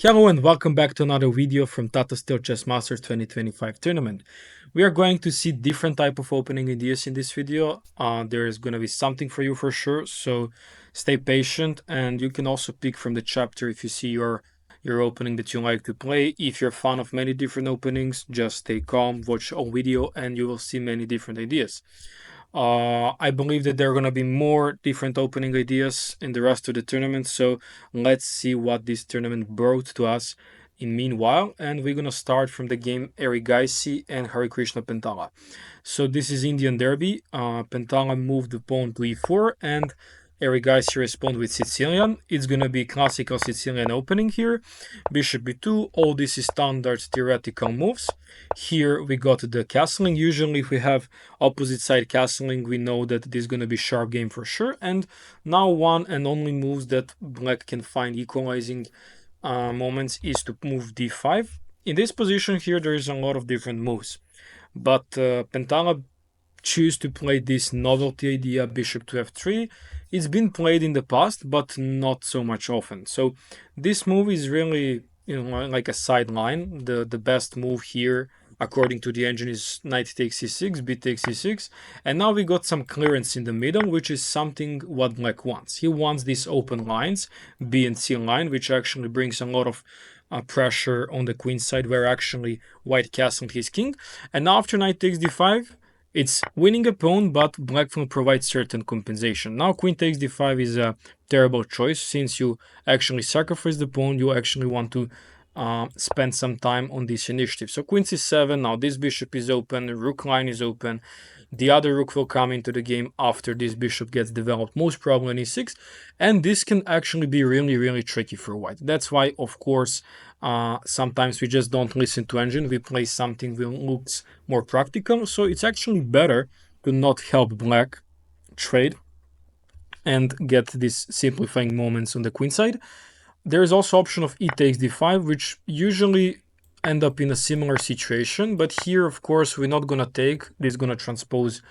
Hello and welcome back to another video from Tata Steel Chess Masters 2025 tournament. We are going to see different type of opening ideas in this video. There is going to be something for you for sure, so stay patient, and you can also pick from the chapter if you see your opening that you like to play. If you're a fan of many different openings, just stay calm, watch all video, and you will see many different ideas. I believe that there are going to be more different opening ideas in the rest of the tournament, so let's see what this tournament brought to us in meanwhile. And we're going to start from the game Erigaisi and Hare Krishna Pentala. So this is Indian Derby. Pentala moved the pawn to e4 and Erigaisi respond with Sicilian. It's going to be classical Sicilian opening here. Bishop b2, all this is standard theoretical moves. Here we got the castling. Usually if we have opposite side castling, we know that this is going to be sharp game for sure. And now one and only moves that black can find equalizing moments is to move d5. In this position here, there is a lot of different moves. But Pentala choose to play this novelty idea, bishop to f3. It's been played in the past, but not so much often. So this move is really, like a sideline. The best move here, according to the engine, is knight takes c6, b takes c6. And now we got some clearance in the middle, which is something what black wants. He wants these open lines, b and c line, which actually brings a lot of pressure on the queen side, where actually white castled his king. And now after knight takes d5, it's winning a pawn, but black will provide certain compensation. Now queen takes d5 is a terrible choice. Since you actually sacrifice the pawn, you actually want to spend some time on this initiative. So queen c7, now this bishop is open, rook line is open. The other rook will come into the game after this bishop gets developed, most probably on e6. And this can actually be really, really tricky for white. That's why, of course, sometimes we just don't listen to engine. We play something that looks more practical. So it's actually better to not help black trade and get these simplifying moments on the queen side. There is also option of e takes d5, which usually end up in a similar situation, but here of course we're not gonna take, this is gonna transpose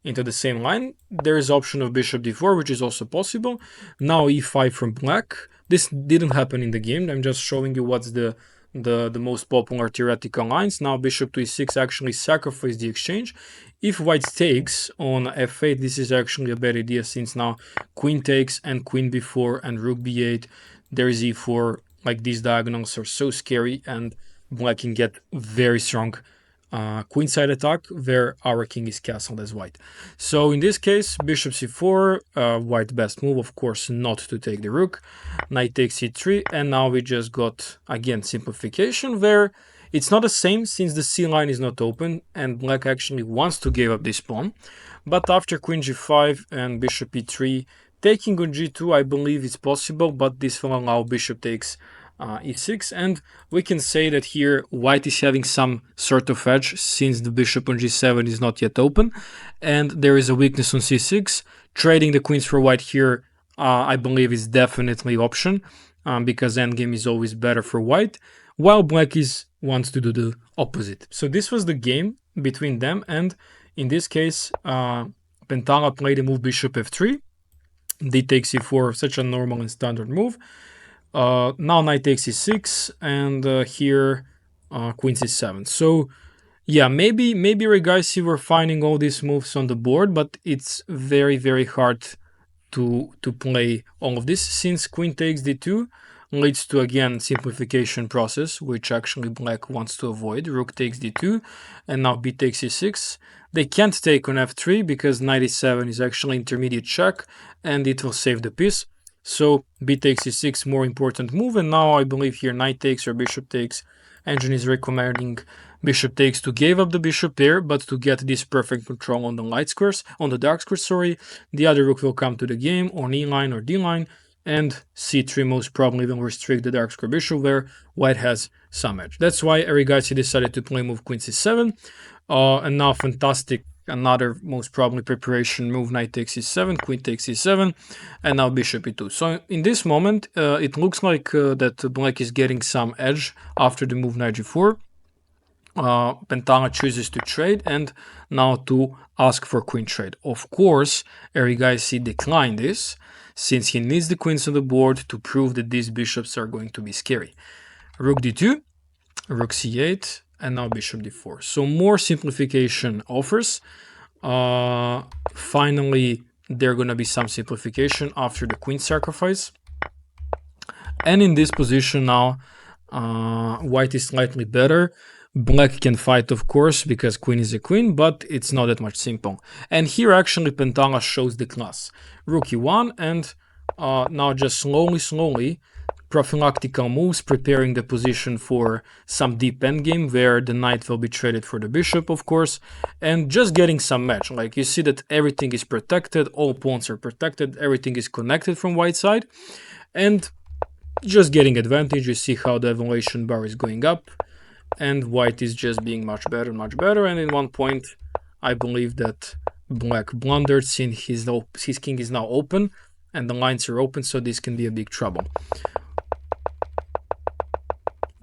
into the same line. There is option of bishop d4, which is also possible. Now e5 from black. This didn't happen in the game. I'm just showing you what's the most popular theoretical lines. Now bishop to e6 actually sacrifice the exchange. If white takes on f8, this is actually a bad idea, since now queen takes and queen b4 and rook b8, there is e4. Like, these diagonals are so scary, and black can get very strong queenside attack where our king is castled as white. So in this case, bishop c4, white best move, of course, not to take the rook. Knight takes c3, and now we just got, again, simplification where it's not the same, since the c line is not open and black actually wants to give up this pawn. But after queen g5 and bishop e3, taking on g2, I believe it's possible, but this will allow bishop takes e6, and we can say that here white is having some sort of edge, since the bishop on g7 is not yet open and there is a weakness on c6. Trading the queens for white here, I believe, is definitely option, because endgame is always better for white, while black wants to do the opposite. So this was the game between them, and in this case Pentala played the move bishop f3, d takes e4, such a normal and standard move. Now knight takes e6, and here queen c7. So yeah, maybe Erigaisi were finding all these moves on the board, but it's very, very hard to play all of this, since queen takes d2 leads to, again, simplification process, which actually black wants to avoid. Rook takes d2, and now b takes e6. They can't take on f3 because knight e7 is actually intermediate check, and it will save the piece. So b takes e6, more important move, and now I believe here knight takes or bishop takes. Engine is recommending bishop takes to give up the bishop pair, but to get this perfect control on the light squares, on the dark squares, sorry. The other rook will come to the game on e line or d line, and c3 most probably will restrict the dark square bishop where white has some edge. That's why Erigaisi decided to play move queen c7, and now fantastic. Another most probably preparation move, knight takes e7, queen takes e7, and now bishop e2. So in this moment, it looks like that black is getting some edge after the move knight g4. Pentala chooses to trade and now to ask for queen trade. Of course, Erigaisi declined this, since he needs the queens on the board to prove that these bishops are going to be scary. rook d2, rook c8, and now bishop d4. So more simplification offers. Finally, there gonna be some simplification after the queen sacrifice. And in this position now, white is slightly better. Black can fight, of course, because queen is a queen, but it's not that much simple. And here actually Pentala shows the class. Rook e1, and now just slowly, prophylactical moves, preparing the position for some deep endgame where the knight will be traded for the bishop, of course, and just getting some match. Like you see that everything is protected, all pawns are protected, everything is connected from white side, and just getting advantage. You see how the evaluation bar is going up, and white is just being much better, and in one point I believe that black blundered since his king is now open and the lines are open, so this can be a big trouble.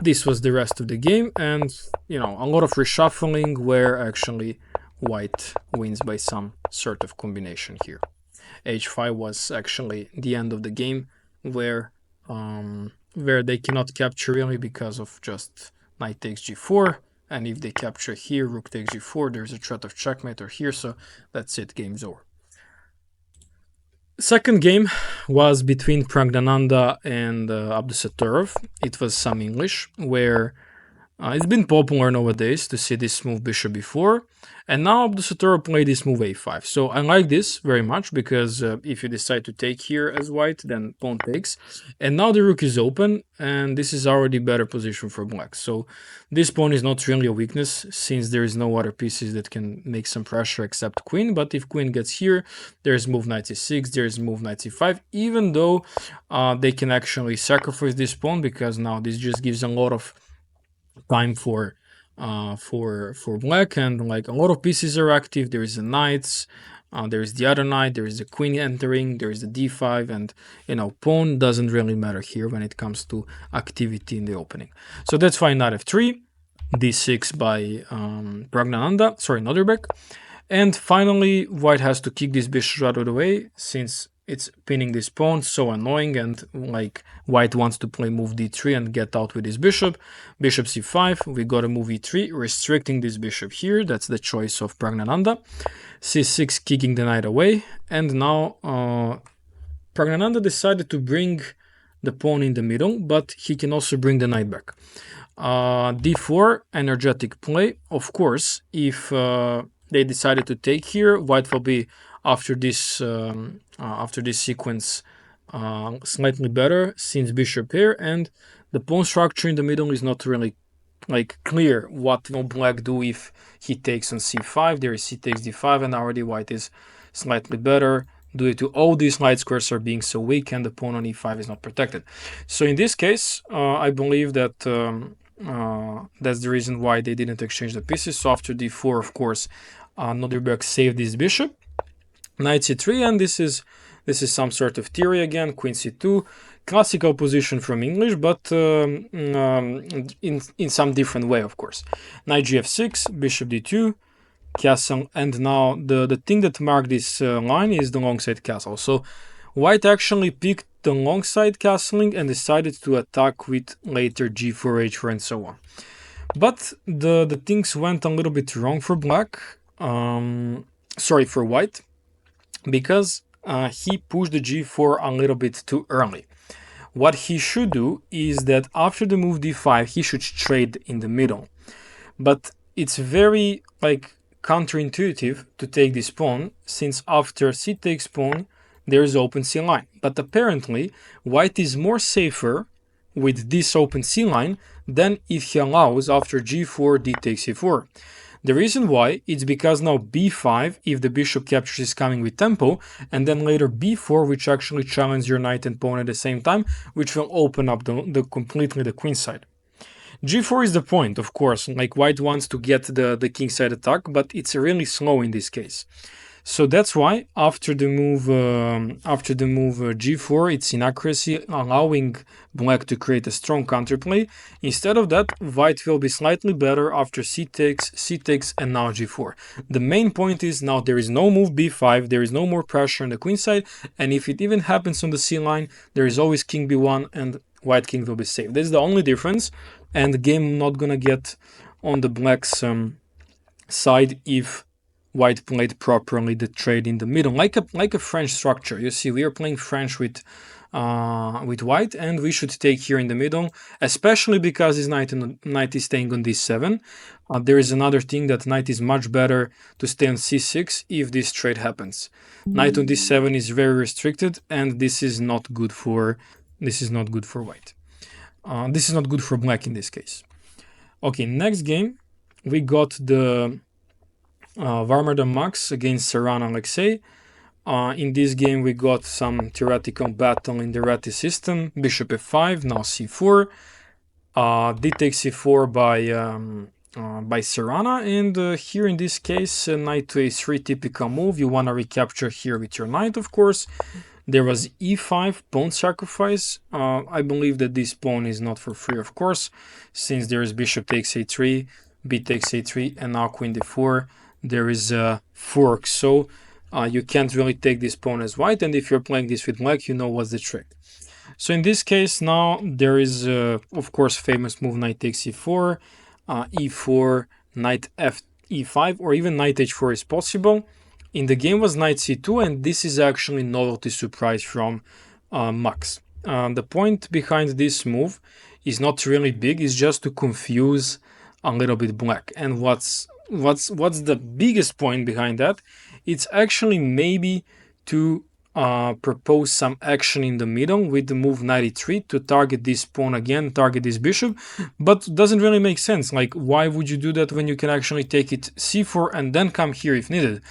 This was the rest of the game, and you know, a lot of reshuffling where actually white wins by some sort of combination here. h5 was actually the end of the game where they cannot capture really because of just knight takes g4, and if they capture here, rook takes g4, there's a threat of checkmate or here, so that's it, game's over. Second game was between Praggnanandhaa and Abdusattorov. It was some English, where it's been popular nowadays to see this move bishop b4, and now Abdusattorov played this move a5. So I like this very much because if you decide to take here as white, then pawn takes, and now the rook is open, and this is already better position for black. So this pawn is not really a weakness since there is no other pieces that can make some pressure except queen. But if queen gets here, there's move knight c6, there's move knight c5, even though they can actually sacrifice this pawn because now this just gives a lot of time for black, and like a lot of pieces are active. There is the knights, there is the other knight, there is the queen entering, there is the d5, and you know, pawn doesn't really matter here when it comes to activity in the opening. So that's why knight f3, d6 by Praggnanandhaa, sorry, Nodirbek, and finally white has to kick this bishop out of the way since it's pinning this pawn, so annoying, and like white wants to play move d3 and get out with his bishop. Bishop c5, we got a move e3, restricting this bishop here. That's the choice of Praggnanandhaa. c6, kicking the knight away, and now Praggnanandhaa decided to bring the pawn in the middle, but he can also bring the knight back. d4, energetic play. Of course, if they decided to take here, white will be after this sequence slightly better since bishop here, and the pawn structure in the middle is not really like clear. What will black do if he takes on c5? There is c takes d5, and already white is slightly better due to all these light squares are being so weak and the pawn on e5 is not protected. So in this case, I believe that that's the reason why they didn't exchange the pieces. So after d4, of course, Nodirbek saved this bishop. Knight c3, and this is some sort of theory again. Queen c2, classical position from English, but in some different way, of course. Knight gf6, bishop d2, castle, and now the thing that marked this line is the long side castle. So white actually picked the long side castling and decided to attack with later g4, h4, and so on. But the things went a little bit wrong for black. Sorry, for white, because he pushed the g4 a little bit too early. What he should do is that after the move d5, he should trade in the middle. But it's very like counterintuitive to take this pawn, since after c takes pawn, there is open c line. But apparently, white is more safer with this open c line than if he allows after g4, d takes e4. The reason why is because now b5, if the bishop captures, is coming with tempo, and then later b4, which actually challenges your knight and pawn at the same time, which will open up completely the queen side. g4 is the point, of course, like white wants to get the king side attack, but it's really slow in this case. So that's why after the move g4, it's inaccuracy, allowing black to create a strong counterplay. Instead of that, white will be slightly better after c takes, and now g4. The main point is now there is no move b5, there is no more pressure on the queen side, and if it even happens on the c line, there is always king b1, and white king will be safe. This is the only difference, and the game not gonna get on the black's side if white played properly the trade in the middle, like a French structure. You see, we are playing French with white, and we should take here in the middle, especially because his knight is staying on d7. There is another thing that knight is much better to stay on c6 if this trade happens. Knight on d7 is very restricted, and this is not good for white. This is not good for black in this case. Okay, next game we got the Warmerdam Max against Sarana Alexei. In this game we got some theoretical battle in the Reti system. Bishop f5, now c4, d takes c4 by Sarana, and here in this case knight to a3, typical move. You want to recapture here with your knight, of course. There was e5, pawn sacrifice. I believe that this pawn is not for free, of course, since there is bishop takes a3, b takes a3, and now queen d4. There is a fork, so you can't really take this pawn as white, and if you're playing this with black, you know what's the trick. So in this case now there is of course famous move knight takes e4, e4, knight f e5, or even knight h4 is possible. In the game was knight c2, and this is actually novelty surprise from Max. The point behind this move is not really big, it's just to confuse a little bit black. And what's the biggest point behind that? It's actually maybe to propose some action in the middle with the move knight e3 to target this pawn again, target this bishop, but doesn't really make sense. Like, why would you do that when you can actually take it c4 and then come here if needed?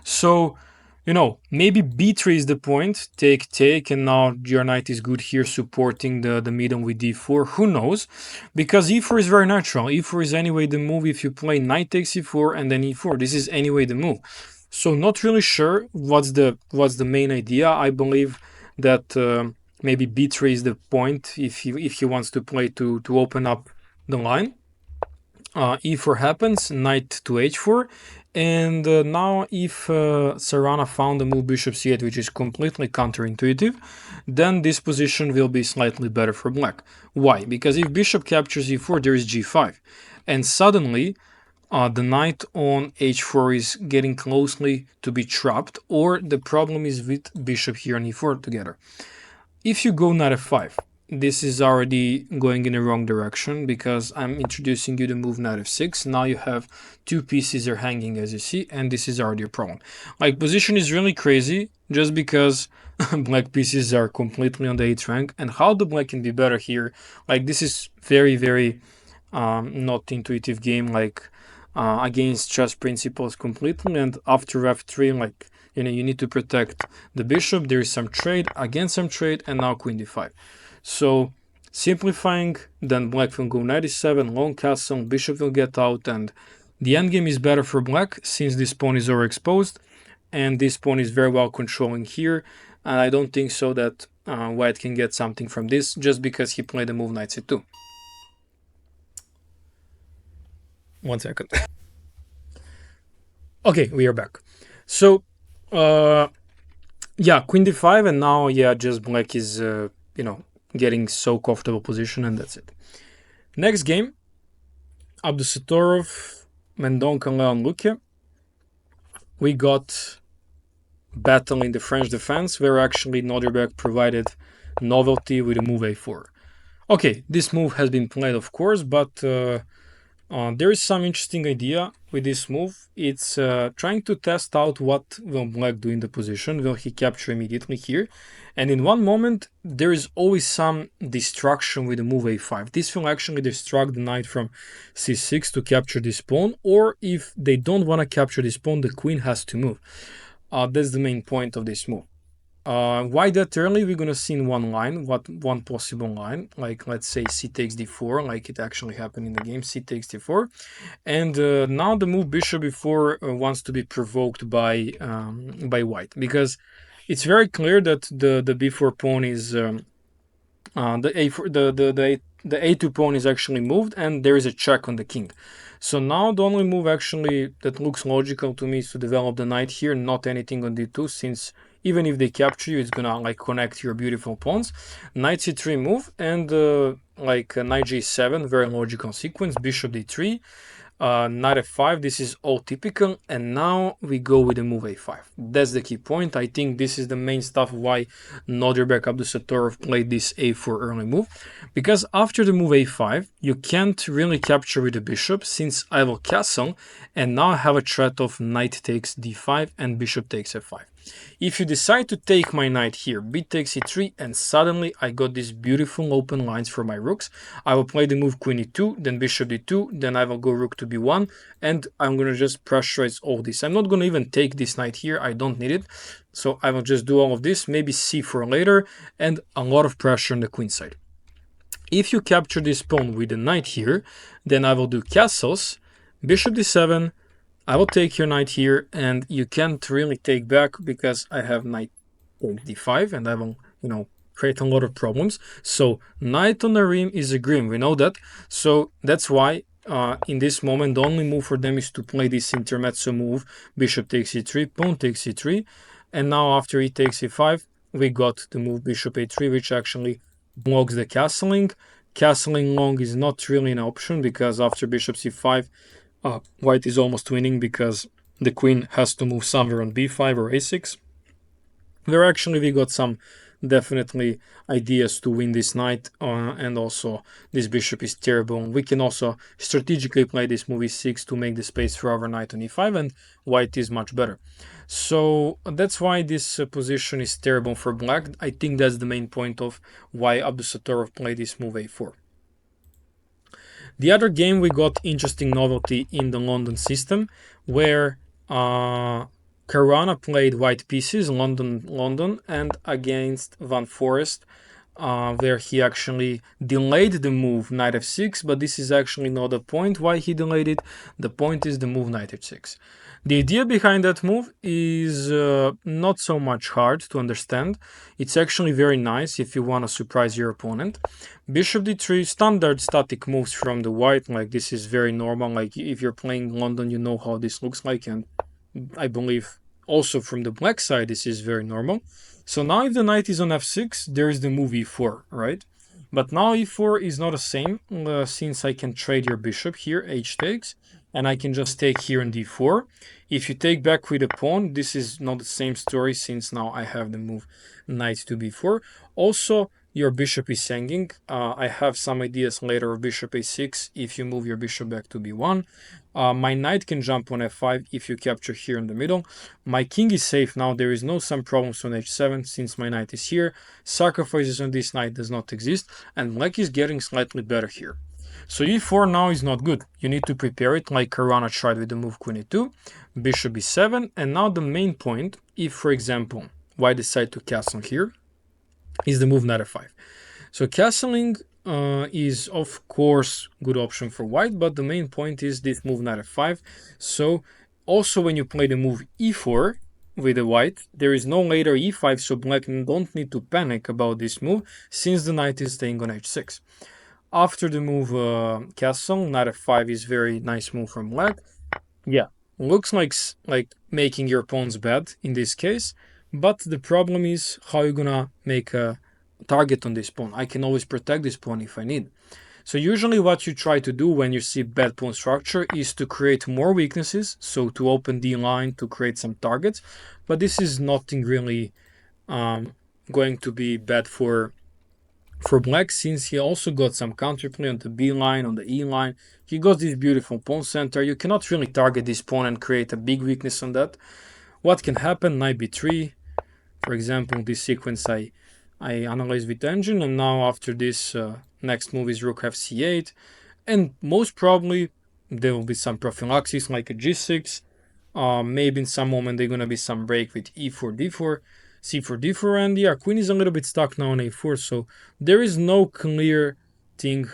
So, you know, maybe b3 is the point, take, and now your knight is good here supporting the middle with d4, who knows, because e4 is very natural. E4 is anyway the move if you play knight takes e4 and then e4. This is anyway the move. So not really sure what's the main idea. I believe that maybe b3 is the point if he wants to play to open up the line. E4 happens, knight to h4, and now if Sarana found the move bishop c8, which is completely counterintuitive, then this position will be slightly better for black. Why? Because if bishop captures e4, there is g5, and suddenly the knight on h4 is getting closely to be trapped, or the problem is with bishop here and e4 together. If you go knight f5, this is already going in the wrong direction, because I'm introducing you the move knight f6. Now you have two pieces are hanging, as you see, and this is already a problem. Like, position is really crazy just because black pieces are completely on the 8th rank, and how the black can be better here. Like, this is very not intuitive game, like against chess principles completely. And after f3, like, you know, you need to protect the bishop. There is some trade, against some trade, and now queen d5. So simplifying, then black will go knight e7, long castle, bishop will get out, and the endgame is better for black since this pawn is overexposed, and this pawn is very well controlling here, and I don't think so that white can get something from this just because he played the move knight c2. 1 second. Okay, we are back. So yeah, queen d5, and now yeah, just black is you know, getting so comfortable position, and that's it. Next game, Abdusattorov, Mendonca, Leon Luque. We got battle in the French defense, where actually Nodirbek provided novelty with a move a4. Okay, this move has been played, of course, but there is some interesting idea with this move. It's trying to test out what will black do in the position. Will he capture immediately here? And in one moment, there is always some destruction with the move a5. This will actually distract the knight from c6 to capture this pawn, or if they don't want to capture this pawn, the queen has to move. That's the main point of this move. Why that early? We're gonna see in one line, one possible line, like let's say c takes d4, like it actually happened in the game, c takes d4, and now the move bishop b4 wants to be provoked by white, because it's very clear that the b4 pawn is the a2 pawn is actually moved, and there is a check on the king. So now the only move actually that looks logical to me is to develop the knight here, not anything on d2, since Even if they capture you, it's gonna like connect your beautiful pawns. Knight c3 move, and knight g7, very logical sequence. Bishop d3, knight f5. This is all typical, and now we go with the move a5. That's the key point. I think this is the main stuff why Nodirbek Abdusattorov played this a4 early move, because after the move a5 you can't really capture with the bishop, since I will castle, and now I have a threat of knight takes d5 and bishop takes f5. If you decide to take my knight here, b takes e3, and suddenly I got these beautiful open lines for my rooks. I will play the move queen e2, then bishop d2, then I will go rook to b1, and I'm gonna just pressurize all this. I'm not gonna even take this knight here, I don't need it. So I will just do all of this, maybe c4 later, and a lot of pressure on the queen side. If you capture this pawn with the knight here, then I will do castles, bishop d7, I will take your knight here, and you can't really take back because I have knight take d5, and I will, create a lot of problems. So knight on the rim is a grim, we know that. So that's why in this moment the only move for them is to play this intermezzo move, bishop takes e3, pawn takes e3, and now after e takes e5, we got the move bishop a3, which actually blocks the castling. Castling long is not really an option because after bishop c5, white is almost winning because the queen has to move somewhere on b5 or a6. Where actually we got some definitely ideas to win this knight, and also this bishop is terrible. We can also strategically play this move e6 to make the space for our knight on e5, and white is much better. So that's why this position is terrible for black. I think that's the main point of why Abdusattorov played this move a4. The other game, we got interesting novelty in the London system, where Caruana played white pieces, London, and against Van Foreest, where he actually delayed the move knight f6, but this is actually not the point why he delayed it. The point is the move knight h6. The idea behind that move is not so much hard to understand. It's actually very nice if you want to surprise your opponent. Bishop d3, standard static moves from the white, like this is very normal. Like if you're playing London, you know how this looks like, and I believe also from the black side this is very normal. So now if the knight is on f6, there is the move e4, right? But now e4 is not the same, since I can trade your bishop here, h takes, and I can just take here on d4. If you take back with a pawn, this is not the same story, since now I have the move knight to b4. Also, your bishop is hanging. I have some ideas later of bishop a6 if you move your bishop back to b1. My knight can jump on f5 if you capture here in the middle. My king is safe now. There is no some problems on h7 since my knight is here. Sacrifices on this knight does not exist, and black is getting slightly better here. So e4 now is not good. You need to prepare it like Caruana tried with the move queen e2, bishop e7, and now the main point, if for example white decide to castle here, is the move knight f5. So castling is of course good option for white, but the main point is this move knight f5. So also when you play the move e4 with the white, there is no later e5, so black don't need to panic about this move since the knight is staying on h6. After the move castle, knight f5 is very nice move from black. Yeah, looks like making your pawns bad in this case, but the problem is how you're gonna make a target on this pawn. I can always protect this pawn if I need. So usually what you try to do when you see bad pawn structure is to create more weaknesses, so to open the line to create some targets, but this is nothing really going to be bad for black, since he also got some counterplay on the b line, on the e line. He got this beautiful pawn center. You cannot really target this pawn and create a big weakness on that. What can happen? Knight b3, for example, this sequence I analyzed with engine, and now after this next move is rook fc8, and most probably there will be some prophylaxis like a g6. Maybe in some moment there's gonna be some break with e4 d4, c4 d4, and yeah, queen is a little bit stuck now on a4. So there is no clear thing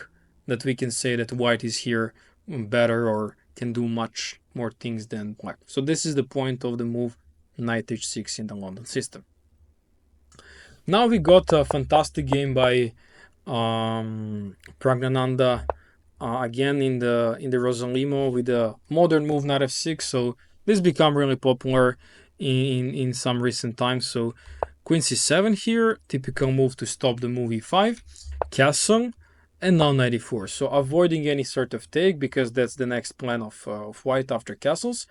that we can say that white is here better or can do much more things than black. So this is the point of the move knight h6 in the London system. Now we got a fantastic game by Praggnanandhaa again in the Rossolimo with a modern move knight f6. So this become really popular in some recent times. So queen c7 here, typical move to stop the move e5, castle, and now knight e4. So avoiding any sort of take, because that's the next plan of white after castles.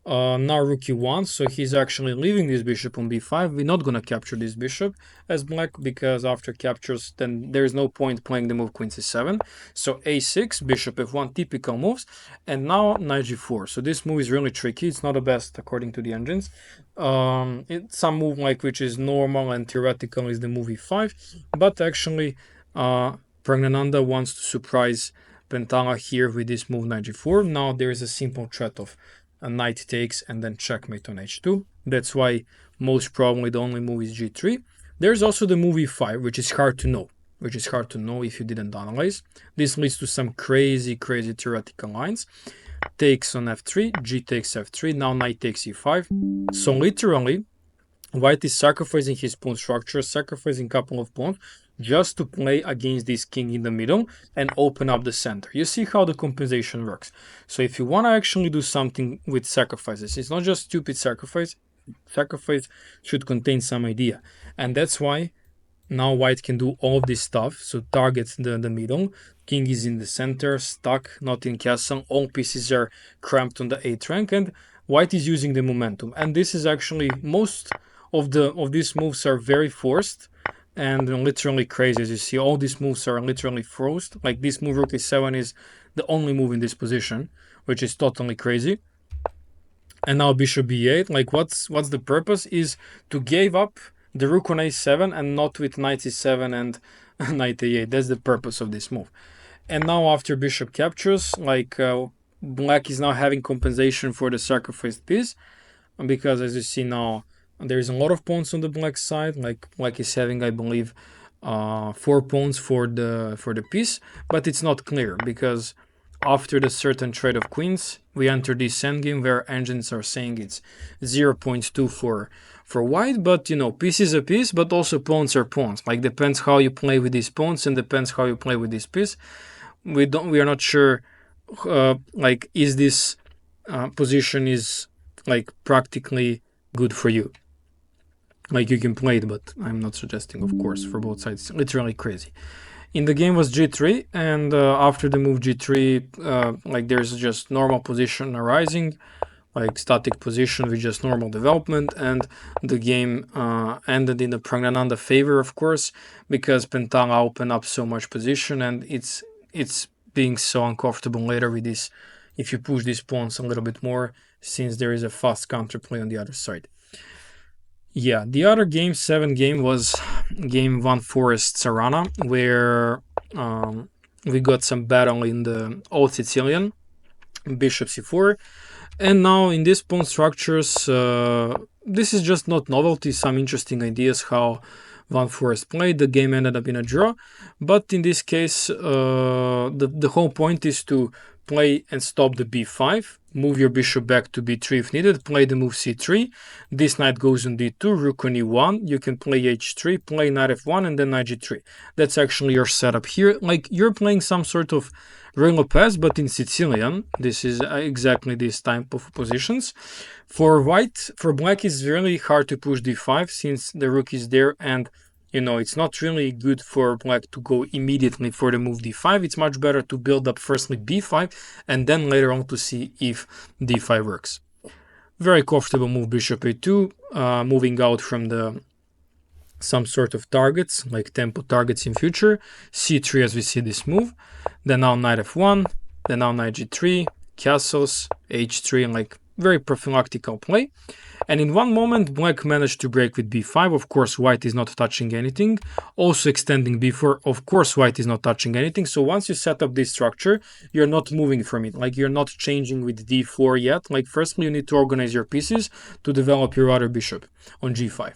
Now rook e1, so he's actually leaving this bishop on b5. We're not gonna capture this bishop as black, because after captures then there's no point playing the move queen c7. So a6, bishop f1, typical moves, and now knight g4. So this move is really tricky. It's not the best according to the engines. Some move like which is normal and theoretical is the move e5, but actually Praggnanandhaa wants to surprise Pentala here with this move knight g4. Now there is a simple threat of a knight takes and then checkmate on h2. That's why most probably the only move is g3. There's also the move e5, which is hard to know. If you didn't analyze. This leads to some crazy theoretical lines. Takes on f3, g takes f3, now knight takes e5. So literally, white is sacrificing his pawn structure, sacrificing a couple of pawns, just to play against this king in the middle and open up the center. You see how the compensation works. So if you want to actually do something with sacrifices, it's not just stupid sacrifice. Sacrifice should contain some idea. And that's why now white can do all of this stuff. So targets the middle. King is in the center, stuck, not in castle. All pieces are cramped on the 8th rank, and white is using the momentum. And this is actually, most of these moves are very forced and literally crazy. As you see, all these moves are literally forced. Like this move rook e7 is the only move in this position, which is totally crazy. And now bishop b8. Like what's the purpose is to give up the rook on a7 and not with knight c7 and knight a8. That's the purpose of this move. And now after bishop captures, like black is now having compensation for the sacrificed piece, because as you see now, there's a lot of pawns on the black side. Like black is having, I believe, 4 pawns for the piece, but it's not clear, because after the certain trade of queens, we enter this endgame where engines are saying it's 0.2 for white, but you know, piece is a piece, but also pawns are pawns. Like depends how you play with these pawns and depends how you play with this piece. We are not sure. Like, is this position is like practically good for you? Like you can play it, but I'm not suggesting, of course, for both sides. It's literally crazy. In the game was g3, and after the move g3, like there's just normal position arising, like static position with just normal development, and the game ended in the Praggnanandhaa favor, of course, because Pentala opened up so much position, and it's being so uncomfortable later with this if you push these pawns a little bit more, since there is a fast counterplay on the other side. Yeah, the other game, 7th game, was game 1 Foreest Sarana, where we got some battle in the old Sicilian, bishop c4. And now in these pawn structures, this is just not novelty, some interesting ideas how Van Foreest played. The game ended up in a draw, but in this case, the whole point is to play and stop the b5, move your bishop back to b3 if needed, play the move c3, this knight goes on d2, rook on e1, you can play h3, play knight f1, and then knight g3. That's actually your setup here. Like you're playing some sort of Real pass, but in Sicilian. This is exactly this type of positions. For black is really hard to push d5 since the rook is there, and you know, it's not really good for black to go immediately for the move d5. It's much better to build up firstly b5 and then later on to see if d5 works. Very comfortable move bishop a2, moving out from the some sort of targets, like tempo targets in future. c3 as we see this move. Then now knight f1, then now knight g3, castles, h3, and like very prophylactical play. And in one moment, black managed to break with b5. Of course, white is not touching anything. Also extending b4. Of course, white is not touching anything. So once you set up this structure, you're not moving from it. Like you're not changing with d4 yet. Like firstly, you need to organize your pieces to develop your other bishop on g5.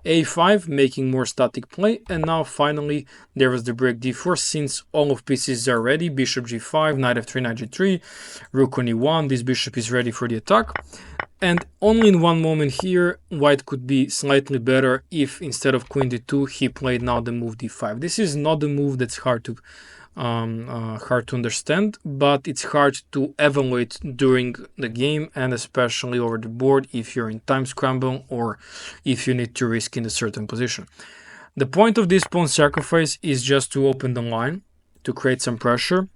a5, making more static play. And now finally, there was the break d4. Since all of pieces are ready, bishop g5, knight f3, knight g3, rook on e1. This bishop is ready for the attack. And only in one moment here, white could be slightly better if instead of queen d2, he played now the move d5. This is not the move that's hard to hard to understand, but it's hard to evaluate during the game and especially over the board if you're in time scramble or if you need to risk in a certain position. The point of this pawn sacrifice is just to open the line, to create some pressure,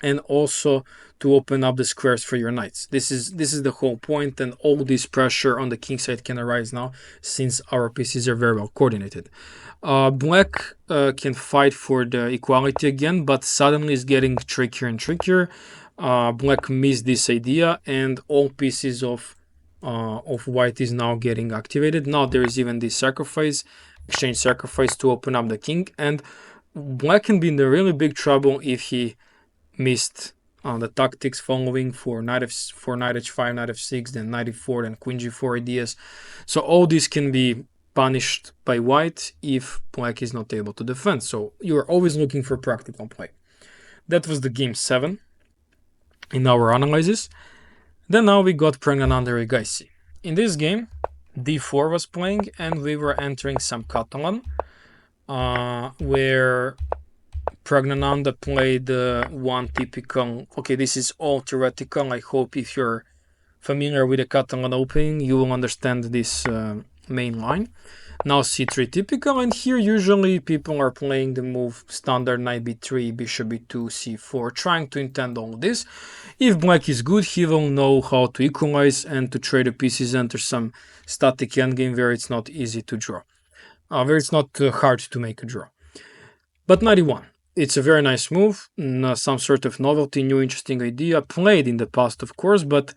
and also to open up the squares for your knights. This is the whole point, and all this pressure on the king side can arise now since our pieces are very well coordinated. Black can fight for the equality again, but suddenly it's getting trickier and trickier. Black missed this idea, and all pieces of white is now getting activated. Now there is even this sacrifice, exchange sacrifice to open up the king, and black can be in a really big trouble if he missed the tactics following for knight h5, knight f6, then knight e4, then queen g4 ideas. So all this can be punished by white if black is not able to defend. So you're always looking for practical play. That was the game 7 in our analysis. Then now we got Praggnanandhaa Erigaisi. In this game, d4 was playing and we were entering some Catalan, where Praggnanandhaa played one typical, okay, this is all theoretical. I hope if you're familiar with the Catalan opening, you will understand this main line. Now c3 typical, and here usually people are playing the move standard knight b3, bishop b2, c4, trying to intend all this. If black is good, he will know how to equalize and to trade the pieces, enter some static endgame where it's not easy to draw, where it's not hard to make a draw. But 91. It's a very nice move, some sort of novelty, new interesting idea, played in the past of course, but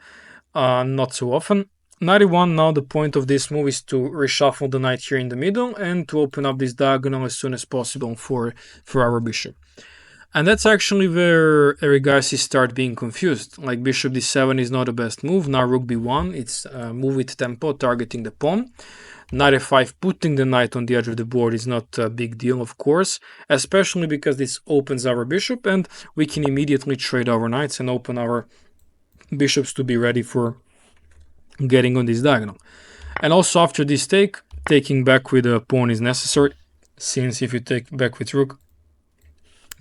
not so often. 91, now the point of this move is to reshuffle the knight here in the middle and to open up this diagonal as soon as possible for our bishop. And that's actually where Erigaisi start being confused. Like bishop d7 is not the best move, now rook b1, it's a move with tempo, targeting the pawn. Knight f5, putting the knight on the edge of the board is not a big deal, of course, especially because this opens our bishop and we can immediately trade our knights and open our bishops to be ready for getting on this diagonal. And also after this take, taking back with a pawn is necessary, since if you take back with rook,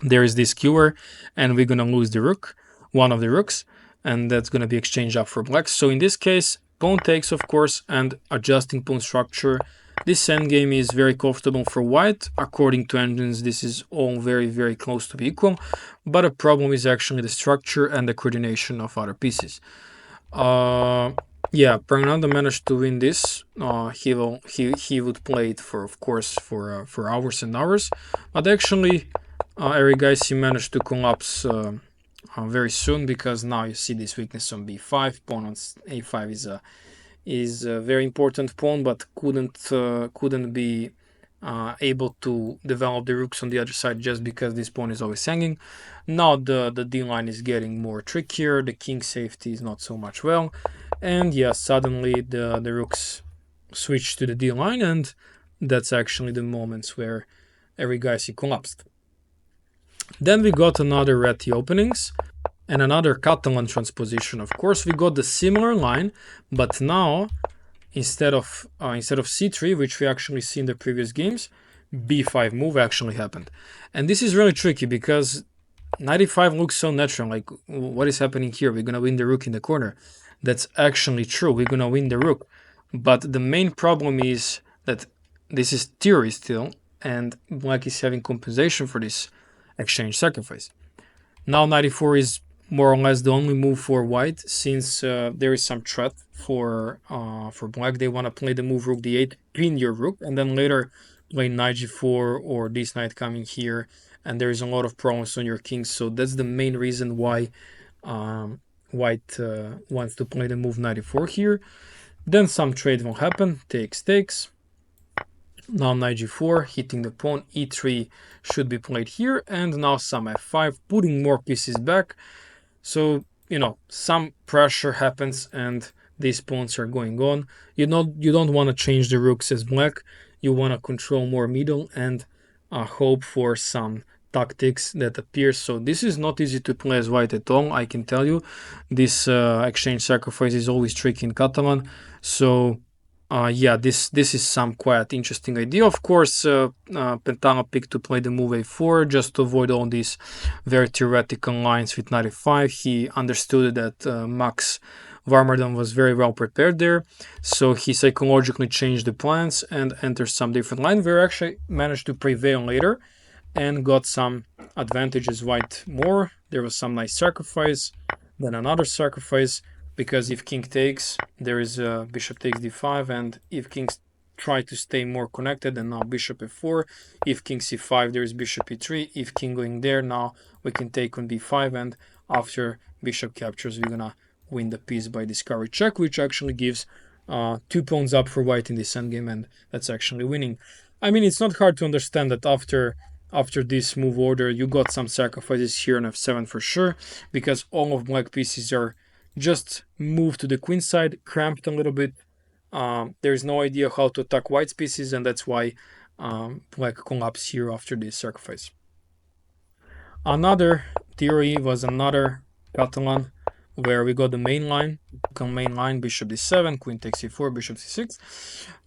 there is this Keymer and we're gonna lose the rook, one of the rooks, and that's gonna be exchanged up for black. So in this case, pawn takes of course, and adjusting pawn structure. This endgame is very comfortable for white. According to engines, this is all very, very close to be equal, but a problem is actually the structure and the coordination of other pieces. Yeah, Praggnanandhaa managed to win this. He would play it for, of course, for hours and hours, but actually Erigaisi managed to collapse very soon, because now you see this weakness on b5. Pawn on a5 is a very important pawn, but couldn't be able to develop the rooks on the other side just because this pawn is always hanging. Now the d line is getting more trickier, the king safety is not so much well, and yeah, suddenly the rooks switch to the d line, and that's actually the moments where Erigaisi collapsed. Then we got another Reti openings and another Catalan transposition. Of course, we got the similar line, but now instead of c3, which we actually see in the previous games, b5 move actually happened. And this is really tricky because knight e5 looks so natural, like what is happening here? We're gonna win the rook in the corner. That's actually true, we're gonna win the rook. But the main problem is that this is theory still, and black is having compensation for this exchange sacrifice. Now knight e4 is more or less the only move for white, since there is some threat for black. They want to play the move rook d8, pin your rook, and then later play knight g4 or this knight coming here, and there is a lot of problems on your king. So that's the main reason why white wants to play the move knight e4 here. Then some trade will happen, takes. Now knight g4, hitting the pawn, e3 should be played here, and now some f5, putting more pieces back. So, you know, some pressure happens and these pawns are going on. You don't want to change the rooks as black. You want to control more middle and hope for some tactics that appear. So this is not easy to play as white at all, I can tell you. This exchange sacrifice is always tricky in Catalan. So Yeah, this is some quite interesting idea. Of course, Pentana picked to play the move a4 just to avoid all these very theoretical lines with knight e5. He understood that Max Warmerdam was very well prepared there, so he psychologically changed the plans and entered some different line. We actually managed to prevail later and got some advantages white more. There was some nice sacrifice, then another sacrifice, because if king takes, there is bishop takes d5, and if kings try to stay more connected, and now bishop f4. If king c5, there is bishop e3. If king going there, now we can take on b5, and after bishop captures, we're gonna win the piece by discovery check, which actually gives 2 pawns up for white in this endgame, and that's actually winning. I mean, it's not hard to understand that after this move order, you got some sacrifices here on f7 for sure, because all of black pieces are just moved to the queen side, cramped a little bit. There's no idea how to attack white's pieces, and that's why black collapsed here after this sacrifice. Another theory was another Catalan, where we got the main line, bishop d7, queen takes e4, bishop c6.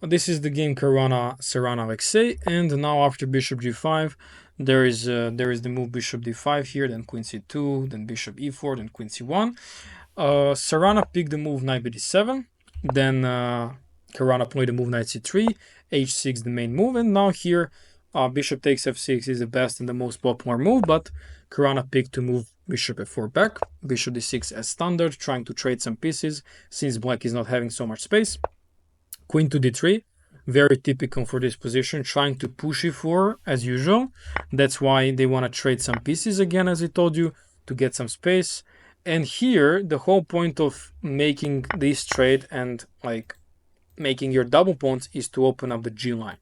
This is the game Caruana, Sarana, Alexei, and now after bishop g5, there is the move bishop d5 here, then queen c2, then bishop e4, then queen c1. Sarana picked the move knight b7, then Caruana played the move knight c3, h6 the main move, and now here bishop takes f6 is the best and the most popular move, but Caruana picked to move bishop f4 back, bishop d6 as standard, trying to trade some pieces since black is not having so much space. Queen to d3, very typical for this position, trying to push e4 as usual. That's why they want to trade some pieces again, as I told you, to get some space. And here, the whole point of making this trade and like making your double pawns is to open up the G line.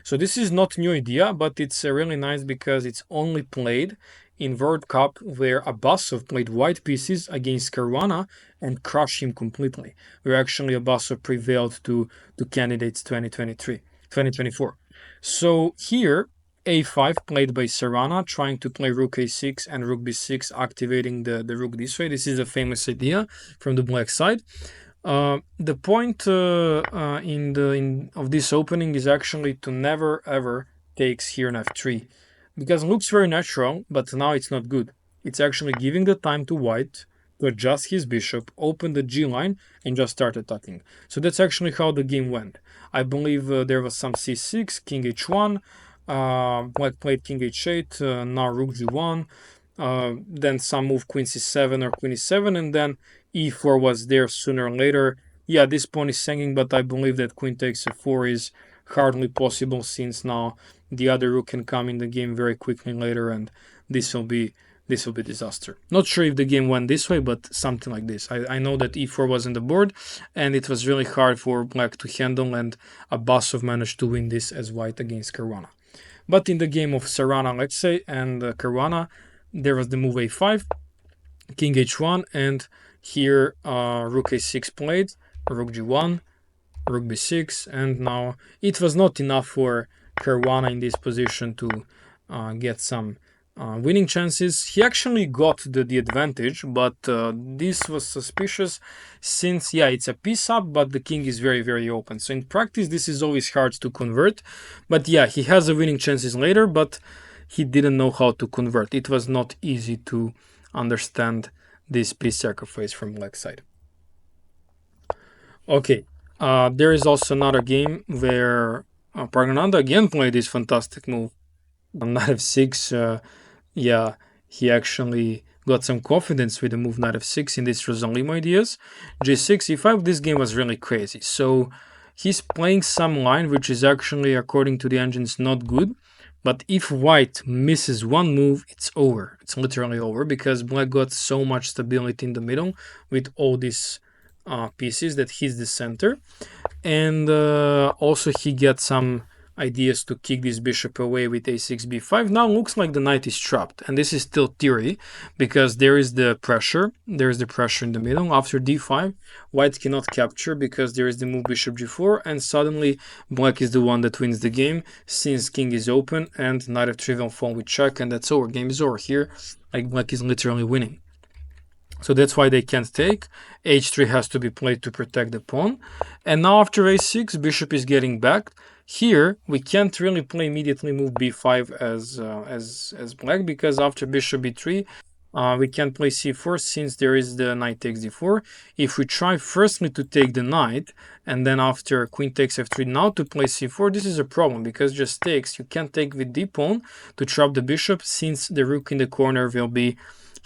So this is not new idea, but it's really nice because it's only played in World Cup where Abdusattorov played white pieces against Caruana and crushed him completely. Where actually Abdusattorov prevailed to candidates 2024. So here, a5 played by Sarana, trying to play rook a6 and rook b6, activating the rook this way. This is a famous idea from the black side. The point of this opening is actually to never ever takes here on f3, because it looks very natural, but now it's not good. It's actually giving the time to white to adjust his bishop, open the G line, and just start attacking. So that's actually how the game went. I believe there was some c6, king h1, black played king h8, now rook g1, then some move queen c7 or queen e7, and then e4 was there sooner or later. Yeah, this pawn is hanging, but I believe that queen takes f4 is hardly possible, since now the other rook can come in the game very quickly later, and this will be disaster. Not sure if the game went this way, but something like this. I know that e4 was on the board, and it was really hard for black to handle, and Abdusattorov managed to win this as white against Caruana. But in the game of Sarana, let's say, and Caruana, there was the move a5, king h1, and here rook a6 played, rook g1, rook b6, and now it was not enough for Caruana in this position to get some winning chances. He actually got the advantage, but this was suspicious since, yeah, it's a piece up, but the king is very, very open. So in practice, this is always hard to convert. But yeah, he has the winning chances later, but he didn't know how to convert. It was not easy to understand this piece sacrifice from black side. Okay, there is also another game where Praggnanandhaa again played this fantastic move on knight f6. Yeah, he actually got some confidence with the move knight f6 in this Rossolimo ideas. g6, e5, this game was really crazy. So he's playing some line which is actually, according to the engines, not good. But if white misses one move, it's over. It's literally over, because black got so much stability in the middle with all these pieces that he's the center. And also he gets some ideas to kick this bishop away with a6, b5. Now looks like the knight is trapped, and this is still theory, because there is the pressure in the middle. After d5, white cannot capture because there is the move bishop g4, and suddenly black is the one that wins the game, since king is open and knight f3 will fall with check, and that's over. Game is over here. Like, black is literally winning. So that's why they can't take. H3 has to be played to protect the pawn. And now after a6, bishop is getting back. Here, we can't really play immediately move b5 as black, because after bishop b3, we can't play c4 since there is the knight takes d4. If we try firstly to take the knight, and then after queen takes f3 now to play c4, this is a problem, because just takes. You can't take with d pawn to trap the bishop, since the rook in the corner will be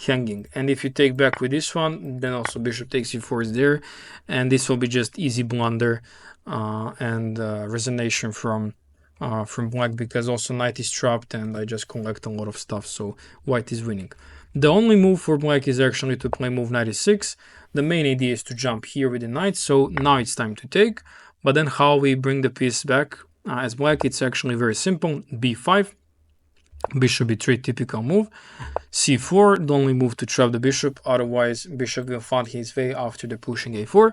hanging. And if you take back with this one, then also bishop takes e4 is there, and this will be just easy blunder and resignation from black, because also knight is trapped and I just collect a lot of stuff, so white is winning. The only move for black is actually to play move knight e6. The main idea is to jump here with the knight, so now it's time to take. But then how we bring the piece back as black, it's actually very simple. b5, bishop b3, typical move. c4, the only move to trap the bishop, otherwise bishop will find his way after the pushing a4.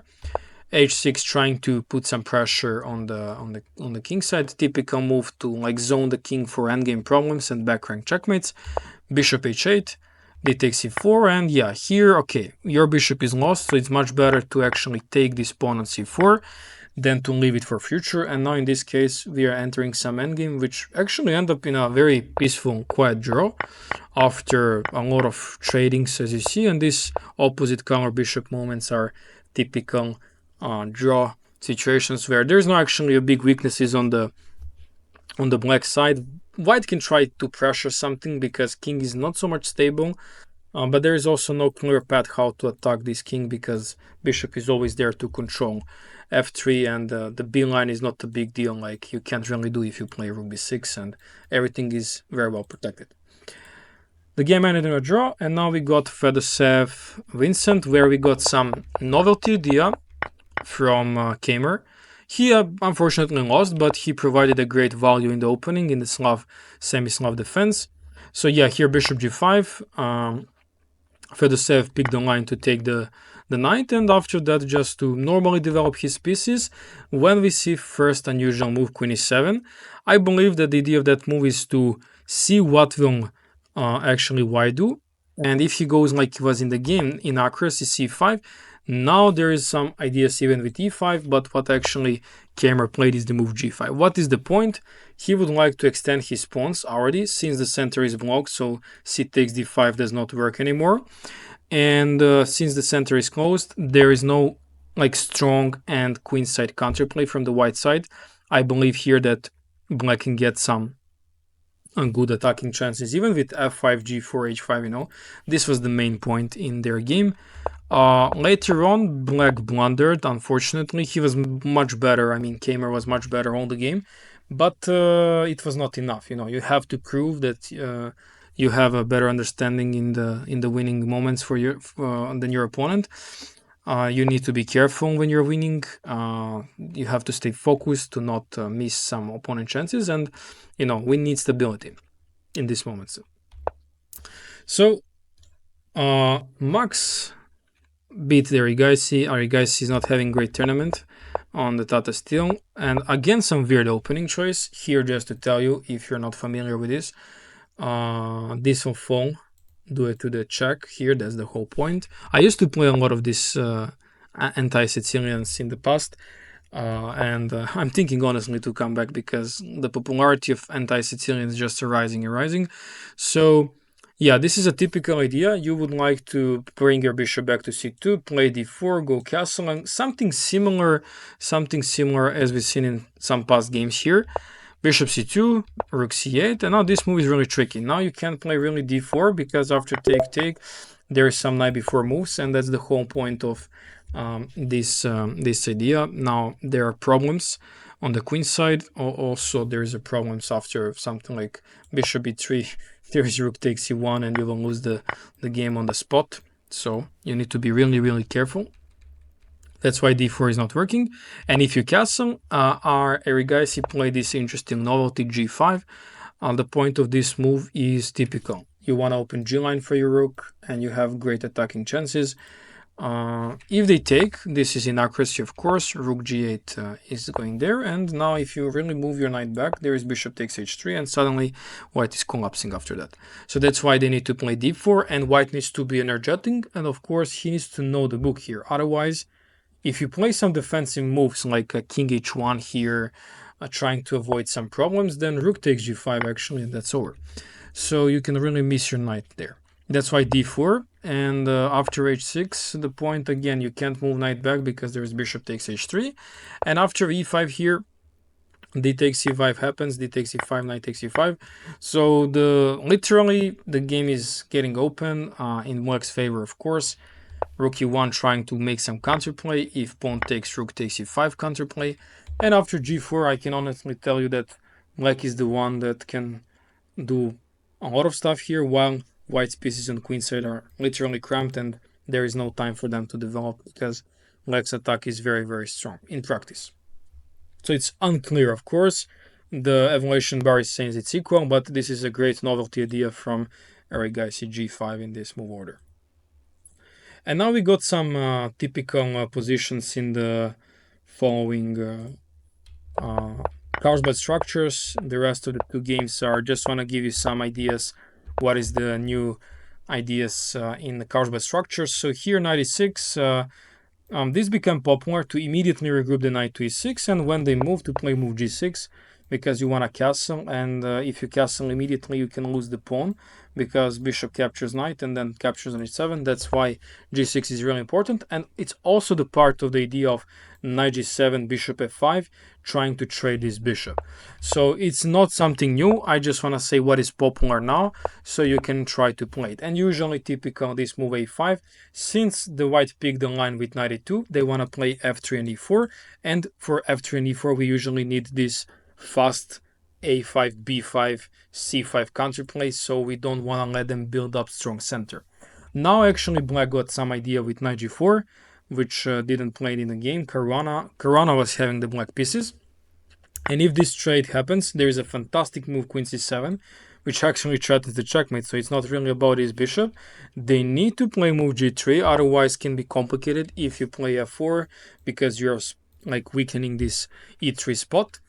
h6, trying to put some pressure on the king side, typical move to like zone the king for endgame problems and back rank checkmates. Bishop h8, d takes e4, and yeah, here, okay, your bishop is lost, so it's much better to actually take this pawn on c4 than to leave it for future. And now in this case, we are entering some endgame, which actually end up in a very peaceful, quiet draw after a lot of tradings, as you see. And these opposite color bishop movements are typical draw situations where there's no actually a big weaknesses on the black side. White can try to pressure something because king is not so much stable, but there is also no clear path how to attack this king, because bishop is always there to control f3, and the b line is not a big deal, like you can't really do if you play rook b6, and everything is very well protected. The game ended in a draw, and now we got Fedoshev Vincent, where we got some novelty idea from Keymer. He unfortunately lost, but he provided a great value in the opening in the Slav, semi-Slav defense. So yeah, here bishop g5, Fedoshev picked the line to take the knight, and after that just to normally develop his pieces. When we see first unusual move queen e7, I believe that the idea of that move is to see what will actually white do, and if he goes like he was in the game in accuracy c5, now there is some ideas even with e5, but what actually Keymer played is the move g5. What is the point? He would like to extend his pawns already, since the center is blocked, so c takes d5 does not work anymore. And since the center is closed, there is no like strong and queenside counterplay from the white side. I believe here that black can get some good attacking chances, even with f5, g4, h5, you know. This was the main point in their game. Later on, black blundered, unfortunately. He was much better. I mean, Keymer was much better all the game, but it was not enough. You know, you have to prove that you have a better understanding in the winning moments for your than your opponent. You need to be careful when you're winning. You have to stay focused to not miss some opponent chances, and you know, we need stability in these moments. So Max beat the Erigaisi. Erigaisi is not having great tournament on the Tata still, and again some weird opening choice here. Just to tell you, if you're not familiar with this, this will fall, do it to the check here. That's the whole point. I used to play a lot of this anti-Sicilians in the past, and I'm thinking honestly to come back, because the popularity of anti-Sicilians is just rising and rising. So yeah, this is a typical idea. You would like to bring your bishop back to c2, play d4, go castle, and something similar as we've seen in some past games here. Bishop c2, rook c8, and now this move is really tricky. Now you can't play really d4, because after take, there is some knight before moves, and that's the whole point of this idea. Now there are problems on the queen side. Also, there is a problems after something like bishop b3. There is rook takes c1, and you will lose the game on the spot. So you need to be really, really careful. That's why d4 is not working. And if you castle, our Erigaisi play this interesting novelty g5. The point of this move is typical. You want to open g line for your rook, and you have great attacking chances. If they take, this is inaccuracy, of course. Rook g8 is going there, and now if you really move your knight back, there is bishop takes h3, and suddenly white is collapsing after that. So that's why they need to play d4, and white needs to be energetic, and of course he needs to know the book here. Otherwise, if you play some defensive moves like king h1 here, trying to avoid some problems, then rook takes g5 actually, and that's over. So you can really miss your knight there. That's why d4, and after h6, the point again, you can't move knight back because there is bishop takes h3, and after e5 here, d takes c5 happens, d takes e5, knight takes e5. So literally the game is getting open in black's favor, of course. Rook e1 trying to make some counterplay. If pawn takes, rook takes e5 counterplay, and after g4, I can honestly tell you that black is the one that can do a lot of stuff here, while white's pieces on queenside are literally cramped and there is no time for them to develop because black's attack is very, very strong in practice. So it's unclear, of course. The evaluation bar is saying it's equal, but this is a great novelty idea from Erigaisi g5 in this move order. And now we got some typical positions in the following Carlsbad structures. The rest of the two games are just want to give you some ideas what is the new ideas in the Carlsbad structures. So here 96, this became popular to immediately regroup the knight to e6, and when they move to play move g6, because you want a castle, and if you castle immediately you can lose the pawn because bishop captures knight and then captures on h7. That's why g6 is really important, and it's also the part of the idea of knight g7, bishop f5, trying to trade this bishop. So it's not something new. I just want to say what is popular now so you can try to play it. And usually typical this move a5, since the white picked the line with knight e2, they want to play f3 and e4, and for f3 and e4 we usually need this fast a5, b5, c5 counterplay, so we don't want to let them build up strong center. Now actually black got some idea with knight g4, which didn't play it in the game. Caruana was having the black pieces, and if this trade happens, there is a fantastic move queen c7, which actually threatens the checkmate, so it's not really about his bishop. They need to play move g3, otherwise can be complicated if you play f4, because you're like weakening this e3 spot.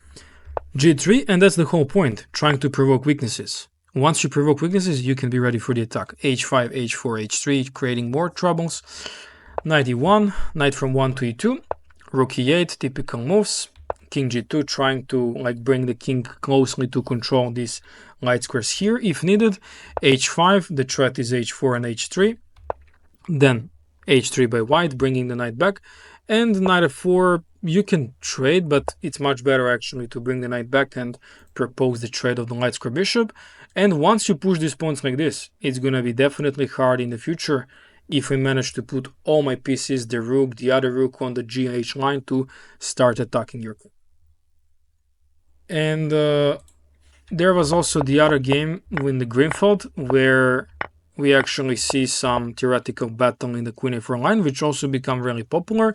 g3, and that's the whole point, trying to provoke weaknesses. Once you provoke weaknesses, you can be ready for the attack. h5, h4, h3, creating more troubles. Knight e1, knight from 1 to e2, rook e8, typical moves. King g2, trying to like bring the king closely to control these light squares here if needed. h5, the threat is h4 and h3. Then h3 by white, bringing the knight back. And knight f4, you can trade, but it's much better actually to bring the knight back and propose the trade of the light square bishop. And once you push these pawns like this, it's gonna be definitely hard in the future if we manage to put all my pieces, the rook, the other rook on the GH line to start attacking your queen. And there was also the other game in the Grunfeld where we actually see some theoretical battle in the queen a4 line, which also become really popular.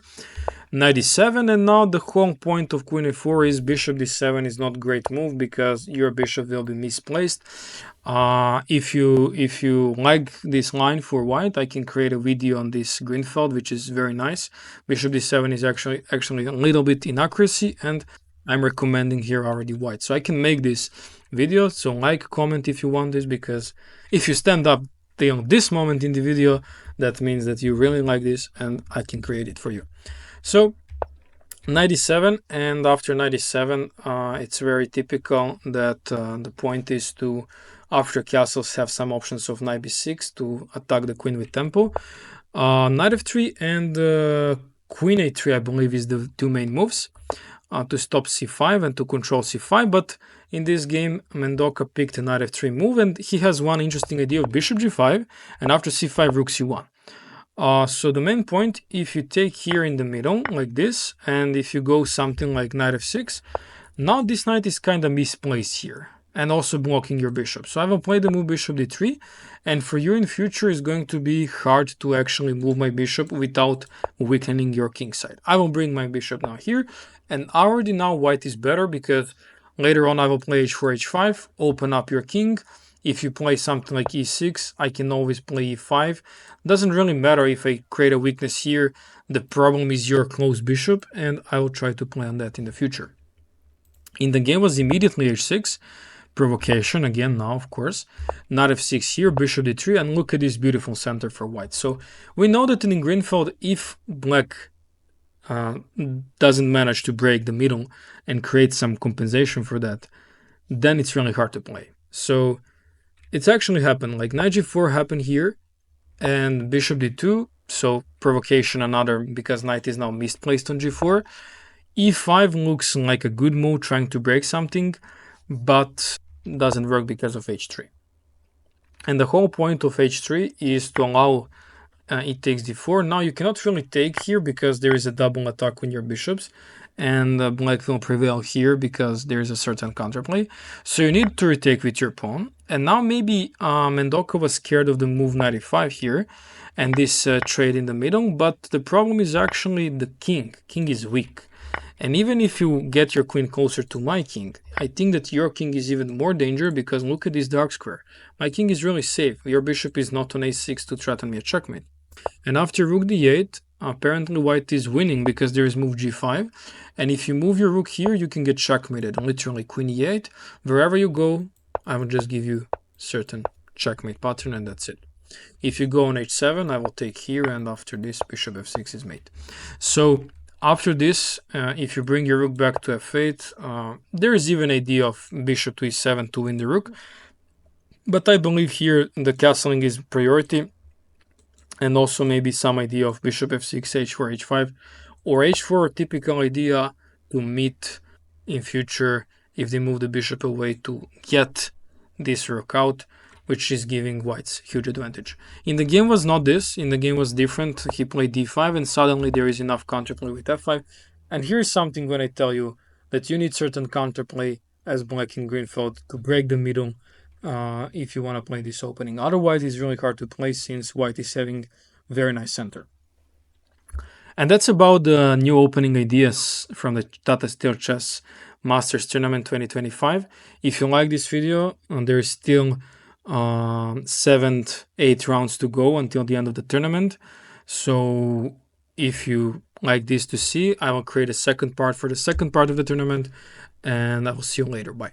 Knight e7, and now the whole point of queen a4 is bishop d7 is not great move because your bishop will be misplaced. If you like this line for white, I can create a video on this Grunfeld, which is very nice. Bishop d7 is actually a little bit inaccuracy, and I'm recommending here already white. So I can make this video, so like, comment if you want this, because if you stand up till this moment in the video, that means that you really like this and I can create it for you. So 97, and after 97, it's very typical that the point is to, after castles, have some options of knight b6 to attack the queen with tempo. Knight f3 and queen a3, I believe, is the two main moves to stop c5 and to control c5. But in this game, Mendoka picked a knight f3 move, and he has one interesting idea of bishop g5, and after c5, rook c1. So the main point, if you take here in the middle like this, and if you go something like knight f6, now this knight is kind of misplaced here and also blocking your bishop. So I will play the move bishop d3, and for you in future it's going to be hard to actually move my bishop without weakening your king side. I will bring my bishop now here, and already now white is better because later on I will play h4 h5, open up your king. If you play something like e6, I can always play e5. Doesn't really matter if I create a weakness here. The problem is your closed bishop, and I will try to play on that in the future. In the game was immediately h6, provocation again now, of course. Knight f6 here, bishop d3, and look at this beautiful center for white. So we know that in Grunfeld, if black doesn't manage to break the middle and create some compensation for that, then it's really hard to play. So it's actually happened. Like knight g4 happened here, and bishop d2. So provocation another, because knight is now misplaced on g4. e5 looks like a good move, trying to break something, but doesn't work because of h3. And the whole point of h3 is to allow it takes d4. Now you cannot really take here because there is a double attack on your bishops, and black will prevail here because there is a certain counterplay. So you need to retake with your pawn. And now maybe Mendoka was scared of the move knight e5 here and this trade in the middle, but the problem is actually the king. King is weak. And even if you get your queen closer to my king, I think that your king is even more danger, because look at this dark square. My king is really safe. Your bishop is not on a6 to threaten me a checkmate. And after rook d8, apparently white is winning because there is move g5. And if you move your rook here, you can get checkmated. Literally queen e8. Wherever you go, I will just give you certain checkmate pattern, and that's it. If you go on h7, I will take here, and after this, bishop f6 is mate. So after this, if you bring your rook back to f8, there is even idea of bishop to e7 to win the rook. But I believe here the castling is priority, and also maybe some idea of bishop f6, h4, h5, or h4, typical idea to meet in future if they move the bishop away to get this rook out, which is giving whites huge advantage. In the game was not this. In the game was different. He played d5, and suddenly there is enough counterplay with f5. And here's something when I tell you that you need certain counterplay as black in Grunfeld to break the middle if you want to play this opening. Otherwise, it's really hard to play since white is having very nice center. And that's about the new opening ideas from the Tata Steel Chess Masters Tournament 2025. If you like this video, there's still 7-8 rounds to go until the end of the tournament. So if you like this to see, I will create a second part for the second part of the tournament, and I will see you later. Bye.